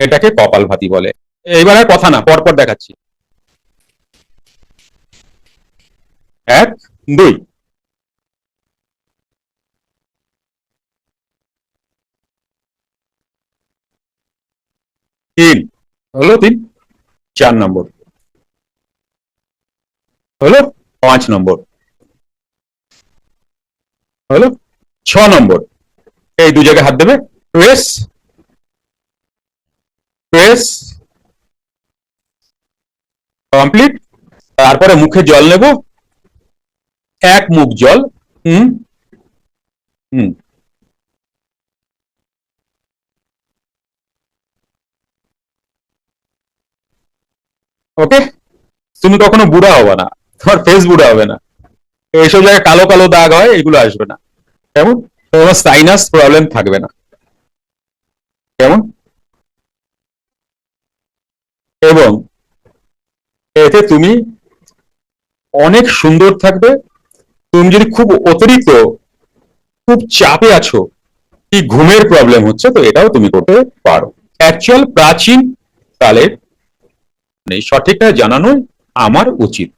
এটাকে কপালভাতি বলে। এইবার আর কথা না, পরপর দেখাচ্ছি। 1 2 3 হলো 3, 4 নম্বর হলো, 5 নম্বর হলো, 6 নম্বর। এই দু জায়গায় হাত দেবে, প্রেস প্রেস, কমপ্লিট। তারপরে মুখে জল নেব, 1 মুখ জল। হুম হুম ওকে। তুমি কখনো বুড়া হবে না, তোমার ফেস বুড়া হবে না, এইসব জায়গায় কালো কালো দাগ হয়, এগুলো আসবে না। কেমন? তোমার সাইনাস প্রবলেম থাকবে না। কেমন? এবং এতে তুমি অনেক সুন্দর থাকবে। তুমি যদি খুব অতিরিক্ত, খুব চাপে আছো, কি ঘুমের প্রবলেম হচ্ছে, তো এটাও তুমি করতে পারো। অ্যাকচুয়াল প্রাচীন কালের, সঠিকটা জানানো আমার উচিত।